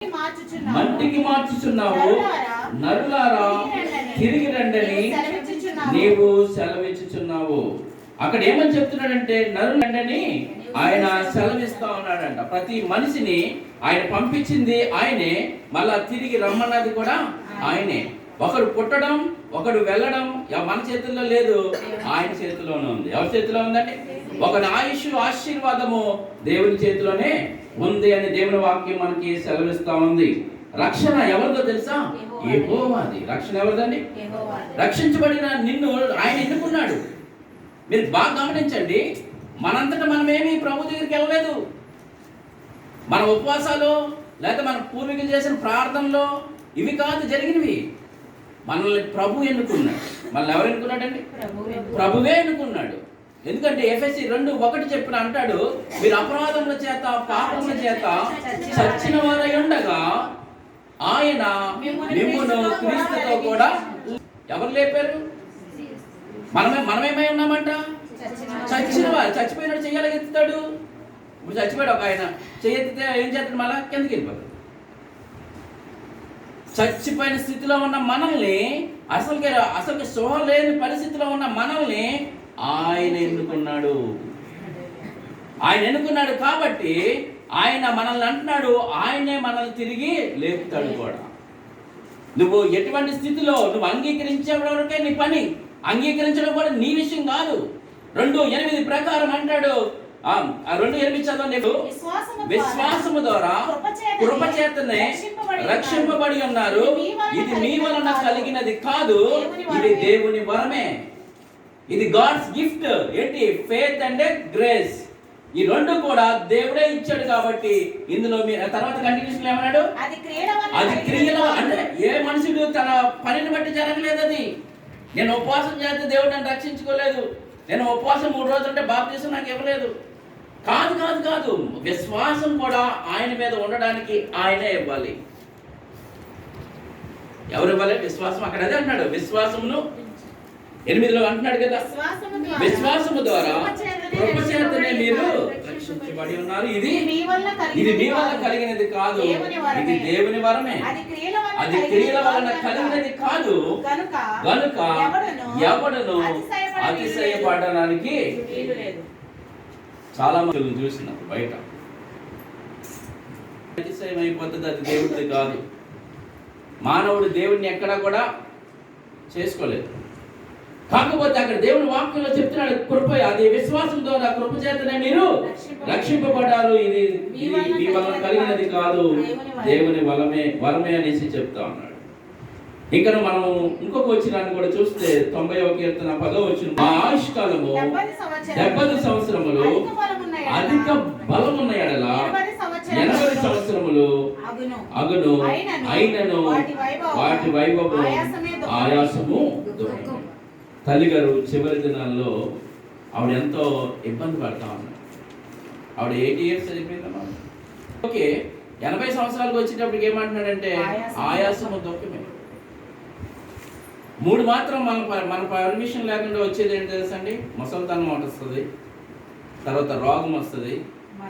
మట్టికి మార్చుచున్నావు, నరులారా తిరిగి రండని నీవు సెలవిచ్చుచున్నావు. అక్కడ ఏమని చెప్తున్నాడంటే నరులు రండని ఆయన సెలవిస్తా ఉన్నాడంట. ప్రతి మనిషిని ఆయన పంపించింది ఆయనే, మళ్ళా తిరిగి రమ్మన్నది కూడా ఆయనే. ఒకడు పుట్టడం, ఒకడు వెళ్ళడం మన చేతుల్లో లేదు, ఆయన చేతిలోనే ఉంది. ఎవరి చేతిలో ఉందండి? ఒకటి ఆయుష్ ఆశీర్వాదము దేవుని చేతిలోనే ఉంది అని దేవుని వాక్యం మనకి సెలవిస్తా ఉంది. రక్షణ ఎవరిదో తెలుసా? యెహోవాది. రక్షణ ఎవరిదండి? రక్షించబడిన నిన్ను ఆయన ఎన్నుకున్నాడు. మీరు బాగా గమనించండి, మనంతటా మనమేమి ప్రభు దగ్గరికి వెళ్ళలేదు. మన ఉపవాసాలు లేదా మన పూర్వీకులు చేసిన ప్రార్థనలో ఇవి కాదు జరిగినవి. మనల్ని ప్రభు ఎన్నుకున్నాడు. మనల్ని ఎవరు ఎన్నుకున్నాడండి? ప్రభువే ఎన్నుకున్నాడు. ఎందుకంటే ఎఫెసీ 2:1 చెప్పిన అంటాడు, మీరు అపరాధముల చేత పాపముల చేత చచ్చిన వారై ఉండగా ఆయన మిమ్మును క్రీస్తుతో కూడా ఎవరు లేపారు? మనమేమై ఉన్నామంట? చచ్చిన వారు. చచ్చిపోయినాడు చెయ్యాలెత్తుతాడు. ఇప్పుడు చచ్చిపోయాడు ఒక ఆయన, చెయ్యెత్తితే ఏం చేస్తాడు? మళ్ళా కిందకి వెళ్ళిపోతాడు. చచ్చిపోయిన స్థితిలో ఉన్న మనల్ని, అసలు సోహ లేని పరిస్థితిలో ఉన్న మనల్ని ఆయన ఎన్నుకున్నాడు. ఆయన ఎన్నుకున్నాడు కాబట్టి ఆయన మనల్ని అంటున్నాడు, ఆయనే మనల్ని తిరిగి లేపుతాడు కూడా. నువ్వు ఎటువంటి స్థితిలో నువ్వు అంగీకరించే వరకే నీ పని. అంగీకరించడం కూడా నీ విషయం కాదు. 2:8 ప్రకారం అంటాడు, 2:8 చదవండి. విశ్వాసము ద్వారా కృపచేతనే రక్షింపబడి ఉన్నారు. ఇది మీ వలన కలిగినది కాదు, ఇది దేవుని వరమే. ఇది గాడ్స్ గిఫ్ట్. ఏంటి? Faith and grace. ఈ రెండు కూడా దేవుడే ఇచ్చాడు. కాబట్టి ఇందులో తర్వాత కంటిన్యూషన్ ఏమన్నాడు? అది క్రియల అంటే ఏ మనుషుడు తన పనిని బట్టి జరగలేదు. అది నేను ఉపవాసం చేస్తే దేవుడు నన్ను రక్షించుకోలేదు, నేను ఉపవాసం 3 రోజులు అంటే బాప్తిసం నాకు ఇవ్వలేదు. కాదు కాదు కాదు. విశ్వాసం కూడా ఆయన మీద ఉండడానికి ఆయనే ఇవ్వాలి. ఎవరు ఇవ్వాలి విశ్వాసం? అక్కడ అదే అంటున్నాడు, విశ్వాసమును 8లో అంటున్నాడు కదా, విశ్వాసము ద్వారా కృపచేతనే మీరు రక్షించబడి ఉన్నారు. ఇది మీ వల్ల కలిగినది కాదు, ఇది దేవుని వరమే. అది క్రియల వలన కలిగినది కాదు గనుక ఎవడును అతిశయపడడానికి. చాలా మంది చూసినారు బయట అతిశయం అయిపోతుంది. అది దేవుడిది కాదు. మానవుడు దేవుడిని ఎక్కడా కూడా చేసుకోలేదు. కాకపోతే అక్కడ దేవుని వాక్యంలో చెప్తున్నాడు, కృప, అది విశ్వాసం ద్వారా కృప చేతనే మీరు రక్షింపబడ్డారు. ఇది మీ వలన కలిగినది కాదు, దేవుని వరమే అనేసి చెప్తా ఉన్నాడు. ఇంకా మనం ఇంకొక వచనాన్ని కూడా చూస్తే 90వ కీర్తన 10వ వచనం, మా ఆయుష్ కాలము 70 సంవత్సరములు అధిక బలమున్న ఎడల 80 సంవత్సరములు అగును, అయినను వాటి వైభవం ఆయాసము దుఃఖం. తల్లిగారు చివరి దినాల్లో ఆవిడ ఎంతో ఇబ్బంది పడతా ఉన్నారు. ఆవిడ 80 years చనిపోయిందమ్మా. ఓకే, 80 సంవత్సరాలకు వచ్చేటప్పటికి ఏమంటున్నాడంటే ఆయాసము దుఃఖమే. 3 మాత్రం మన పర్మిషన్ లేకుండా వచ్చేది ఏంటి తెలుసండి? ముసలితనం ఒకటి వస్తుంది, తర్వాత రోగం వస్తుంది,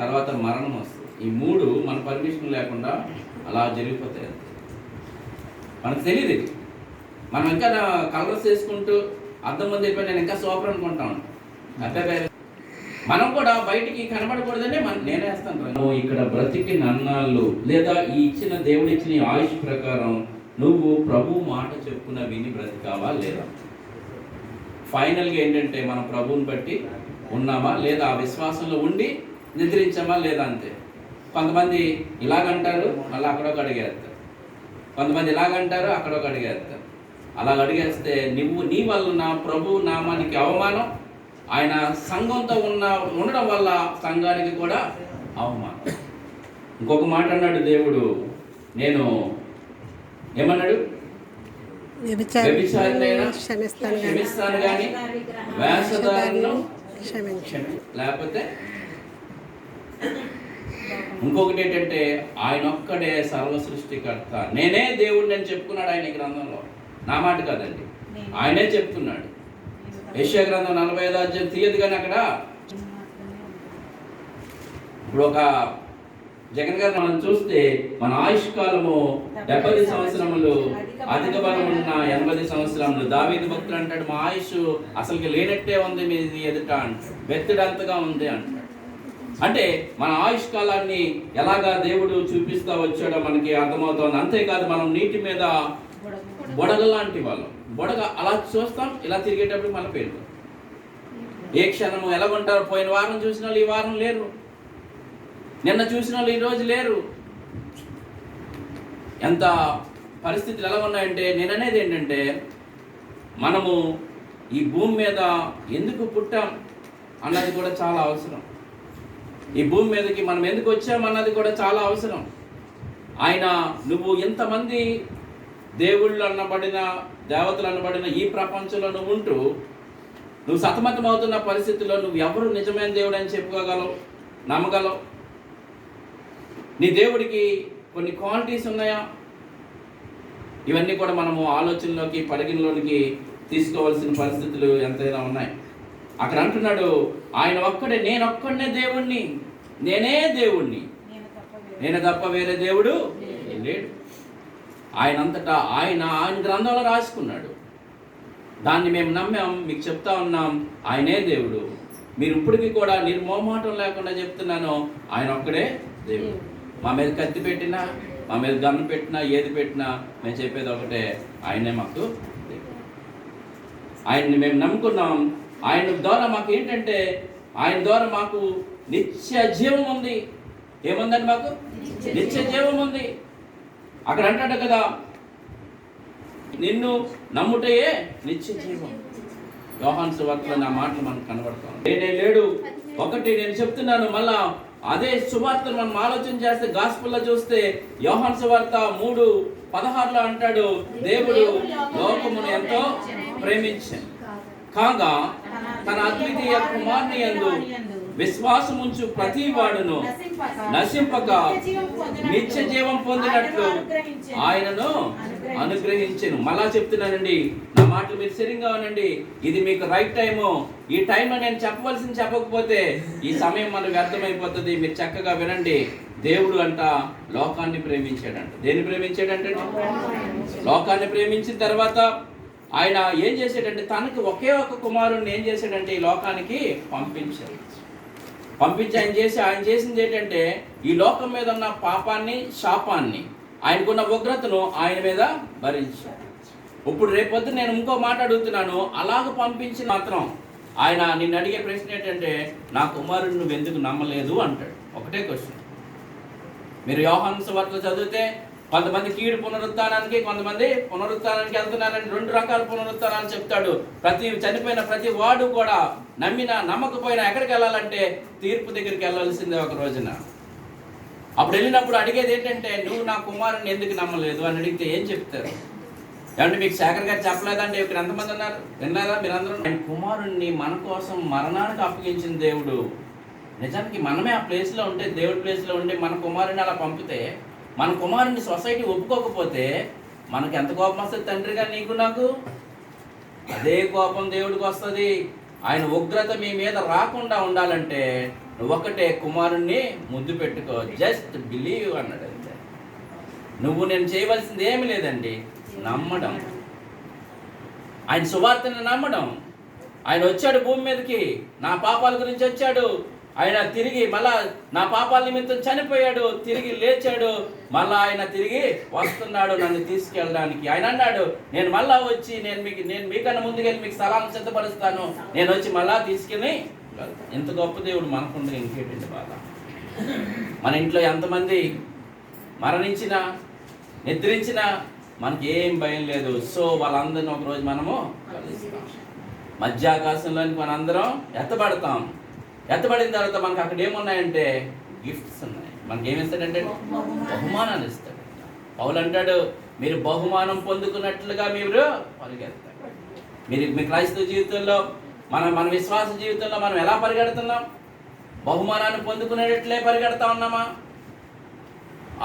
తర్వాత మరణం వస్తుంది. ఈ 3 మన పర్మిషన్ లేకుండా అలా జరిగిపోతాయి. మనకు తెలియదు. మనం ఇంకా కలర్స్ వేసుకుంటూ అర్థం ముందు అయిపోయి నేను ఇంకా సూపర్ అనుకుంటాను. అబ్బాయి మనం కూడా బయటికి కనబడకూడదని నేనే వేస్తాను. ఇక్కడ బ్రతికి నన్నాళ్ళు లేదా ఈ ఇచ్చిన దేవుడు ఇచ్చిన ఆయుష్ ప్రకారం నువ్వు ప్రభు మాట చెప్పున విని బ్రతికావా లేదా? ఫైనల్గా ఏంటంటే మనం ప్రభువుని బట్టి ఉన్నామా లేదా, ఆ విశ్వాసంలో ఉండి నిద్రించామా లేదా, అంతే. కొంతమంది ఇలాగంటారు, మళ్ళీ అక్కడొక అడిగేస్తారు. కొంతమంది ఇలాగంటారు, అక్కడొక అడిగేస్తారు. అలా అడిగేస్తే నీ వల్ల ప్రభు నామానికి అవమానం, ఆయన సంఘంతో ఉండడం వల్ల సంఘానికి కూడా అవమానం. ఇంకొక మాట అన్నాడు దేవుడు, నేను ఏమన్నాడు? వ్యభిచారినైనా క్షమిస్తాను కానీ వేషధారులను లేకపోతే. ఇంకొకటి ఏంటంటే ఆయన ఒక్కడే సర్వ సృష్టికర్త, నేనే దేవుడిని అని చెప్పుకున్నాడు ఆయన గ్రంథంలో. నా మాట కాదండి, ఆయనే చెప్తున్నాడు. యెషయా గ్రంథం 45వ అధ్యాయం తీయదు కానీ అక్కడ ఇప్పుడు ఒక జగన్ గారు మనం చూస్తే మన ఆయుష్ కాలము 70 సంవత్సరములు, అధిక బలం ఉన్న 80 సంవత్సరములు. దావీదు భక్తుడు అంటాడు, మా ఆయుష్ అసలుకి లేనట్టే ఉంది మీది ఎదుట అంటాడు, వెత్తిడంతగా ఉంది అంటాడు. అంటే మన ఆయుష్ కాలాన్ని ఎలాగా దేవుడు చూపిస్తా వచ్చాడో మనకి అర్థమవుతోంది. అంతేకాదు, మనం నీటి మీద బొడగ లాంటి వాళ్ళం. బొడగ అలా చూస్తాం, ఇలా తిరిగేటప్పుడు మన పేరు ఏ క్షణము ఎలా ఉంటారు. పోయిన వారం చూసిన వాళ్ళు ఈ వారం లేరు, నిన్న చూసిన వాళ్ళు ఈ రోజు లేరు. ఎంత పరిస్థితులు ఎలా ఉన్నాయంటే, నేను అనేది ఏంటంటే, మనము ఈ భూమి మీద ఎందుకు పుట్టాం అన్నది కూడా చాలా అవసరం. ఈ భూమి మీదకి మనం ఎందుకు వచ్చామన్నది కూడా చాలా అవసరం. ఆయన నువ్వు ఇంతమంది దేవుళ్ళు అనబడిన, దేవతలు అనబడిన ఈ ప్రపంచంలో నువ్వు ఉంటూ నువ్వు సతమతం అవుతున్న పరిస్థితుల్లో నువ్వు ఎవరు నిజమైన దేవుడు అని చెప్పుకోగలవు, నమ్మగలవు? నీ దేవుడికి కొన్ని క్వాలిటీస్ ఉన్నాయా? ఇవన్నీ కూడా మనము ఆలోచనలోకి, పరిగణలోనికి తీసుకోవాల్సిన పరిస్థితులు ఎంతైనా ఉన్నాయి. అక్కడ అంటున్నాడు, ఆయన ఒక్కడే, నేనొక్కడనే దేవుణ్ణి, నేనే దేవుణ్ణి, నేను తప్ప వేరే దేవుడు లేడు. ఆయనంతటా ఆయన గ్రంథంలో రాసుకున్నాడు. దాన్ని మేము నమ్మాం, మీకు చెప్తా ఉన్నాం, ఆయనే దేవుడు. మీరు ఇప్పటికీ కూడా నిర్మోహమాటం లేకుండా చెప్తున్నాను, ఆయన ఒక్కడే దేవుడు. మా మీద కత్తి పెట్టినా, మా మీద గన్ను పెట్టినా, ఏది పెట్టినా మేము చెప్పేది ఒకటే, ఆయనే మాకు దేవుడు. ఆయన్ని మేము నమ్ముకున్నాం. ఆయన ద్వారా మాకు ఏంటంటే, ఆయన ద్వారా మాకు నిత్య జీవం ఉంది. ఏముందండి? మాకు నిత్య జీవం ఉంది. అక్కడ అంటాడు కదా, నిన్ను నమ్ముటయే నిత్య జీవం. యోహాను సువార్తలో నా మాటలు మనకు కనబడతాం. నేనే లేడు ఒకటి నేను చెప్తున్నాను. మళ్ళా అదే సువార్తను మనం ఆలోచన చేస్తే, గాస్పుల్లో చూస్తే యోహాను సువార్త 3:16 అంటాడు, దేవుడు లోకమును ఎంతో ప్రేమించాడు కాగా తన అద్వితీయ కుమారుని యందు విశ్వాసముంచు ప్రతి వాడును నశింపక నిత్య జీవం పొందినట్లు ఆయనను అనుగ్రహించెను. మళ్ళా చెప్తున్నానండి, నా మాటలు మీరు సరిగ్గా వినండి. ఇది మీకు రైట్ టైము. ఈ టైంలో నేను చెప్పవలసింది చెప్పకపోతే ఈ సమయం మనకు వ్యర్థమైపోతుంది. మీరు చక్కగా వినండి. దేవుడు అంట లోకాన్ని ప్రేమించాడంట. దేన్ని ప్రేమించాడంటే, లోకాన్ని ప్రేమించిన తర్వాత ఆయన ఏం చేశాడంటే, తనకి ఒకే ఒక కుమారుణ్ణి ఏం చేశాడంటే ఈ లోకానికి పంపించి ఆయన చేసింది ఏంటంటే, ఈ లోకం మీద ఉన్న పాపాన్ని, శాపాన్ని, ఆయనకున్న ఉగ్రతను ఆయన మీద భరించాడు. ఇప్పుడు రేపొద్దు నేను ఇంకో మాట అడుగుతున్నాను, అలాగ పంపించి మాత్రం ఆయన నిన్ను అడిగే ప్రశ్న ఏంటంటే, నా కుమారుడు నువ్వు ఎందుకు నమ్మలేదు అంటాడు. ఒకటే క్వశ్చన్. మీరు యోహాను సువార్త చదివితే కొంతమంది కీడు పునరుత్థానానికి, కొంతమంది పునరుత్థానానికి వెళ్తున్నారని 2 రకాల పునరుత్థానాలు చెప్తాడు. చనిపోయిన ప్రతి వాడు కూడా నమ్మినా నమ్మకపోయినా ఎక్కడికి వెళ్ళాలంటే తీర్పు దగ్గరికి వెళ్ళాల్సిందే ఒక రోజున. అప్పుడు వెళ్ళినప్పుడు అడిగేది ఏంటంటే, నువ్వు నా కుమారుని ఎందుకు నమ్మలేదు అని అడిగితే ఏం చెప్తారు? ఏమంటే మీకు శేఖర్ గారు చెప్పలేదండి? ఇక్కడ ఎంతమంది ఉన్నారు? విన్నారా మీరందరూ? ఆయన కుమారుణ్ణి మన కోసం మరణానికి అప్పగించిన దేవుడు. నిజానికి మనమే ఆ ప్లేస్లో ఉంటే, దేవుడి ప్లేస్లో ఉండి మన కుమారుని అలా పంపితే, మన కుమారుని సొసైటీ ఒప్పుకోకపోతే మనకి ఎంత కోపం వస్తుంది? తండ్రిగా నీకు నాకు అదే కోపం దేవుడికి వస్తుంది. ఆయన ఉగ్రత మీ మీద రాకుండా ఉండాలంటే నువ్వు ఒకటే, కుమారుణ్ణి ముద్దు పెట్టుకో, జస్ట్ బిలీవ్ అన్నాడు అంతే. నువ్వు నేను చేయవలసింది ఏమి లేదండి, నమ్మడం. ఆయన సువార్తని నమ్మడం. ఆయన వచ్చాడు భూమి మీదకి, నా పాపాల గురించి వచ్చాడు. ఆయన తిరిగి మళ్ళా నా పాపాల నిమిత్తం చనిపోయాడు, తిరిగి లేచాడు, మళ్ళా ఆయన తిరిగి వస్తున్నాడు నన్ను తీసుకెళ్ళడానికి. ఆయన అన్నాడు, నేను మళ్ళా వచ్చి నేను మీకన్నా ముందుకెళ్ళి మీకు స్థలాన్ని సిద్ధపరుస్తాను, నేను వచ్చి మళ్ళా తీసుకెళ్ళి. ఎంత గొప్ప దేవుడు మనకుండా ఇంకేంటండి బాధ. మన ఇంట్లో ఎంతమంది మరణించినా నిద్రించినా మనకి ఏం భయం లేదు. సో వాళ్ళందరినీ ఒకరోజు మనము కలుస్తాం. మధ్యాకాశంలోనికి మనందరం ఎత్తబడతాం. ఎత్తబడిన తర్వాత మనకు అక్కడ ఏమున్నాయంటే గిఫ్ట్స్ ఉన్నాయి. మనకి ఏమి ఇస్తాడంటే బహుమానాలు ఇస్తాడు. పౌలు అంటాడు, మీరు బహుమానం పొందుకున్నట్లుగా మీరు పరిగెత్తారు. మీ క్రైస్తవ జీవితంలో మన విశ్వాస జీవితంలో మనం ఎలా పరిగెడుతున్నాం? బహుమానాన్ని పొందుకునేటట్లే పరిగెడతా ఉన్నామా?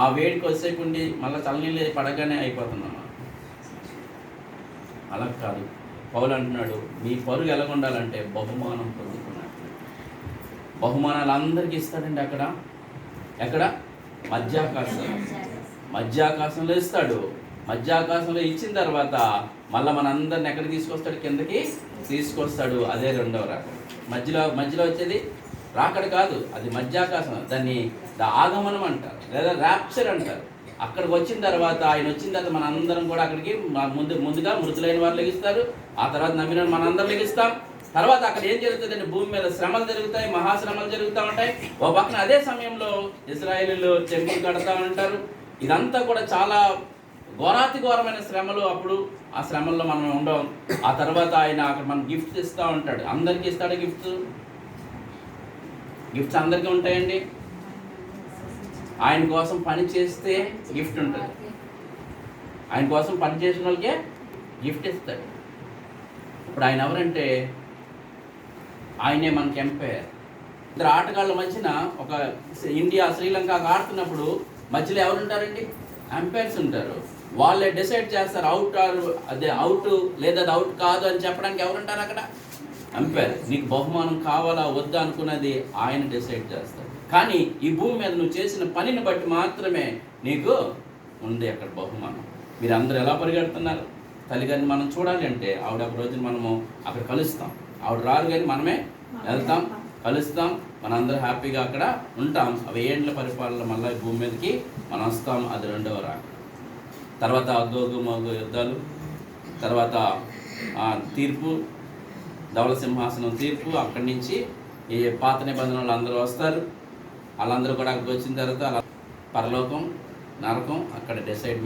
ఆ వేడికి వచ్చేపు ఉండి మళ్ళీ చల్లనీళ్ళు పడగానే అయిపోతున్నామా? అలా కాదు. పౌలు అంటున్నాడు, మీ పరుగు ఎలాగుండాలంటే బహుమానం పొందుకున్నట్లు. బహుమానాలు అందరికీ ఇస్తాడండి. ఎక్కడ మధ్యాకాశంలో ఇస్తాడు. మధ్యాకాశంలో ఇచ్చిన తర్వాత మళ్ళీ మనందరిని ఎక్కడికి తీసుకొస్తాడు? కిందకి తీసుకొస్తాడు. అదే రెండవ రాకడ. మధ్యలో వచ్చేది రాకడ కాదు, అది మధ్యాకాశం. దాన్ని ఆగమనం అంటారు, లేదా ర్యాప్చర్ అంటారు. అక్కడికి వచ్చిన తర్వాత, ఆయన వచ్చిన తర్వాత మనందరం కూడా అక్కడికి ముందుగా మృతులైన వారు లెగిస్తారు. ఆ తర్వాత నమ్మిన మనందరం లెగిస్తాం. తర్వాత అక్కడ ఏం జరుగుతుందంటే, భూమి మీద శ్రమలు జరుగుతాయి, మహాశ్రమలు జరుగుతూ ఉంటాయి. ఓ పక్కన అదే సమయంలో ఇశ్రాయేలీయులు టెంపుల్ కడతా ఉంటారు. ఇదంతా కూడా చాలా ఘోరాతి ఘోరమైన శ్రమలు. అప్పుడు ఆ శ్రమల్లో మనం ఉండం. ఆ తర్వాత ఆయన అక్కడ మనం గిఫ్ట్స్ ఇస్తూ ఉంటాడు. అందరికీ ఇస్తాడు గిఫ్ట్స్ అందరికీ ఉంటాయండి. ఆయన కోసం పని చేస్తే గిఫ్ట్ ఉంటుంది. ఆయన కోసం పని చేసిన వాళ్ళకే గిఫ్ట్ ఇస్తాడు. ఇప్పుడు ఆయన ఎవరంటే, ఆయనే మనకి ఎంపైర్. ఇద్దరు ఆటగాళ్ళ మధ్యన, ఒక ఇండియా శ్రీలంక ఆడుతున్నప్పుడు మధ్యలో ఎవరు ఉంటారండి? ఎంపైర్స్ ఉంటారు. వాళ్ళే డిసైడ్ చేస్తారు అవుట్ లేదా అది అవుట్ కాదు అని చెప్పడానికి ఎవరుంటారు అక్కడ? ఎంపైర్. నీకు బహుమానం కావాలా వద్దా అనుకున్నది ఆయన డిసైడ్ చేస్తాడు. కానీ ఈ భూమి మీద నువ్వు చేసిన పనిని బట్టి మాత్రమే నీకు ఉంది అక్కడ బహుమానం. మీరు అందరూ ఎలా పరిగెడుతున్నారు? తల్లిగారిని మనం చూడాలి అంటే ఆవిడ ఒక రోజున మనము అక్కడ కలుస్తాం. ఆవిడ రారు కానీ మనమే వెళ్తాం, కలుస్తాం, మనందరూ హ్యాపీగా అక్కడ ఉంటాం. అవి ఏండ్ల పరిపాలన మళ్ళీ భూమి మీదకి మనం వస్తాం. అది రెండవ రాక. తర్వాత గోగు మోగు యుద్ధాలు, తర్వాత తీర్పు, ధవళ సింహాసనం తీర్పు. అక్కడి నుంచి ఈ పాత నిబంధనలు అందరూ వస్తారు. వాళ్ళందరూ కూడా అక్కడికి వచ్చిన తర్వాత పరలోకం, నరకం, అక్కడ డిసైడ్మెంట్.